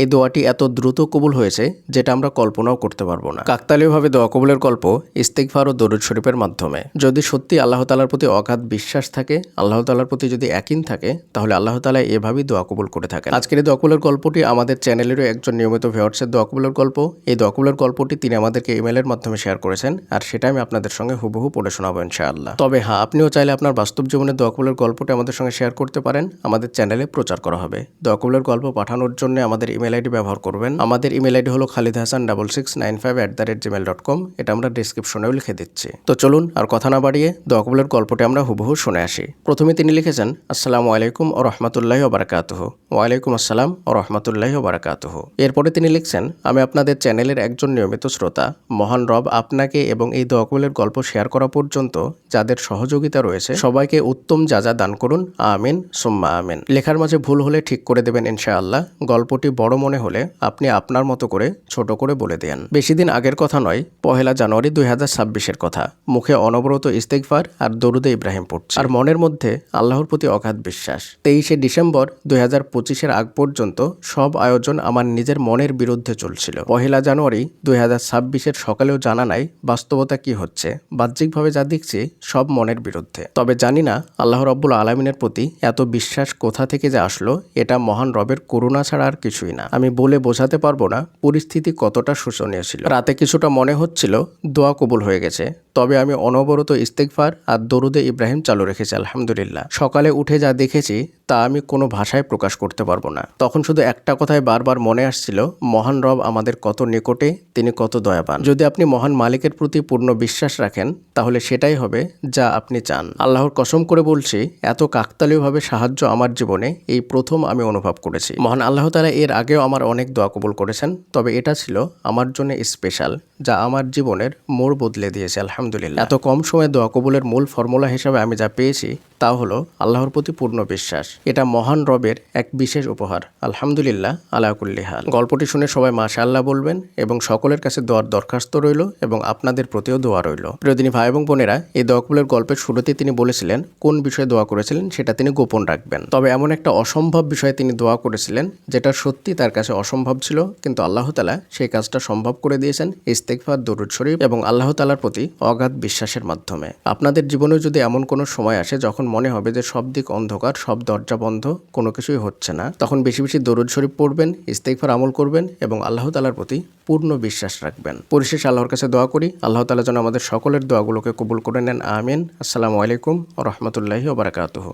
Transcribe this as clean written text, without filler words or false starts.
এই দোয়াটি এত দ্রুত কবুল হয়েছে যেটা আমরা কল্পনাও করতে পারবো না। কাকতালীয়ভাবে দোয়া কবুলের গল্প ইস্তিগফার ও দরুদ শরীফের মাধ্যমে। যদি সত্যি আল্লাহ তাআলার প্রতি অগাধ বিশ্বাস থাকে, আল্লাহ তাআলার প্রতি যদি ইয়াকিন থাকে, তাহলে আল্লাহ তাআলা এভাবেই দোয়া কবুল করে থাকেন। আজকের এই দোয়া কবুলের গল্পটি আমাদের চ্যানেলেরও একজন নিয়মিত ভিউয়ার্সের দোয়া কবুলের গল্প। এই দোয়া কবুলের গল্পটি তিনি আমাদেরকে ইমেলের মাধ্যমে শেয়ার করেছেন, আর সেটা আমি আপনাদের সঙ্গে হুবহু পড়ে শোনাবো ইনশাআল্লাহ। তবে হ্যাঁ, আপনিও চাইলে আপনার বাস্তব জীবনের দোয়া কবুলের গল্পটি আমাদের সঙ্গে শেয়ার করতে পারেন, আমাদের চ্যানেলে প্রচার করা হবে। দোয়া কবুলের গল্প পাঠানোর জন্য আমাদের ইমেল আইডি ব্যবহার করবেন। আমাদের ইমেল আইডি হলো khalidhasan6695@gmail.com। এটা আমরা ডেসক্রিপশনেও লিখে দিচ্ছি। তো চলুন আর কথা না বাড়িয়ে দোয়া কবুলের গল্পটি আমরা হুবহু শুনে আসি। প্রথমে তিনি লিখেছেন, আসসালামু আলাইকুম ওয়া রাহমাতুল্লাহি ওয়া বারাকাতুহু। ওয়ালাইকুম আসসালাম ওয়া রাহমাতুল্লাহি ওয়া বারাকাতুহু। এরপরে তিনি লিখছেন, আমি আপনাদের চ্যানেলের একজন নিয়মিত শ্রোতা। মহান রব আপনাকে এবং এই দোয়া কবুলের গল্প শেয়ার করা পর্যন্ত যাদের সহযোগিতা রয়েছে সবাইকে উত্তম যাজা দান করুন, আমিন সুম্মা আমিন। লেখার মাঝে ভুল হলে ঠিক করে দেবেন ইনশাআল্লাহ। গল্পটি বড় মনে হলে আপনি আপনার মতো করে ছোট করে বলে দেন। বেশি দিন আগের কথা নয়, 1 জানুয়ারি 2026-এর কথা। মুখে অনবরত ইস্তেগফার আর দরুদে ইব্রাহিম পড়ছে, আর মনের মধ্যে আল্লাহর প্রতি অগাধ বিশ্বাস। 23 ডিসেম্বর 2025-এর আগ পর্যন্ত সব আয়োজন আমার নিজের মনের বিরুদ্ধে চলছিল। 1 জানুয়ারি 2026-এর সকালেও জানা নাই বাস্তবতা কি হচ্ছে। বাহ্যিকভাবে যা দেখছি সব মনের বিরুদ্ধে। তবে জানি না আল্লাহ রাব্বুল আলামিনের প্রতি এত বিশ্বাস কোথা থেকে যে আসলো। এটা মহান রবের করুণা ছাড়া আর কিছুই না। আমি বলে বোঝাতে পারবো না পরিস্থিতি কতটা শোচনীয় ছিল। রাতে কিছুটা মনে হচ্ছিল দোয়া কবুল হয়ে গেছে, তবে আমি অনবরত ইস্তেগফার আর দরুদে ইব্রাহিম চালু রেখেছি আলহামদুলিল্লাহ। সকালে উঠে যা দেখেছি তা আমি কোনো ভাষায় প্রকাশ করতে পারবো না। তখন শুধু একটা কথাই বারবার মনে আসছিল, মহান রব আমাদের কত নিকটে, তিনি কত দয়াবান। যদি আপনি মহান মালিকের প্রতি পূর্ণ বিশ্বাস রাখেন তাহলে সেটাই হবে যা আপনি চান। আল্লাহর কসম করে বলছি, এত কাকতালীয়ভাবে সাহায্য আমার জীবনে এই প্রথম আমি অনুভব করেছি। মহান আল্লাহ তাআলা এর আগেও আমার অনেক দোয়া কবুল করেছেন, তবে এটা ছিল আমার জন্য স্পেশাল, যা আমার জীবনের মোড় বদলে দিয়েছে আলহামদুলিল্লাহ। এত কম সময়ে দোয়া কবুলের মূল ফর্মুলা হিসাবে আমি যা পেয়েছি তা হলো আল্লাহর প্রতি পূর্ণ বিশ্বাস। এটা মহান রবের এক বিশেষ উপহার। আলহামদুলিল্লাহ আলা কুল্লি হাল। গল্পটি শুনে সবাই মাশাআল্লাহ বলবেন এবং সকলের কাছে দোয়ার দরখাস্ত রইল এবং আপনাদের প্রতিও দোয়া রইল। প্রিয়দিনী ভাই এবং বোনেরা, এই দোয়া কবুলের গল্পের শুরুতেই তিনি বলেছিলেন কোন বিষয়ে দোয়া করেছিলেন সেটা তিনি গোপন রাখবেন। তবে এমন একটা অসম্ভব বিষয়ে তিনি দোয়া করেছিলেন যেটা সত্যি তার কাছে অসম্ভব ছিল, কিন্তু আল্লাহ তাআলা সেই কাজটা সম্ভব করে দিয়েছেন ইস্তেগফার, দরুদ শরীফ এবং আল্লাহ তাআলার প্রতি অগাধ বিশ্বাসের মাধ্যমে। আপনাদের জীবনেও যদি এমন কোনো সময় আসে যখন মনে হবে যে সব দিক অন্ধকার, সব দরজা বন্ধ, কোনো কিছুই হচ্ছে না, তখন বেশি বেশি দরুদ শরীফ পড়বেন, ইস্তেগফার আমল করবেন এবং আল্লাহ তাআলার প্রতি পূর্ণ বিশ্বাস রাখবেন। পরিশেষে আল্লাহর কাছে দোয়া করি আল্লাহ তাআলা যেন আমাদের সকলের দোয়াগুলোকে কবুল করে নেন, আমিন। আসসালামু আলাইকুম ওয়া রাহমাতুল্লাহি ওয়া বারাকাতুহু।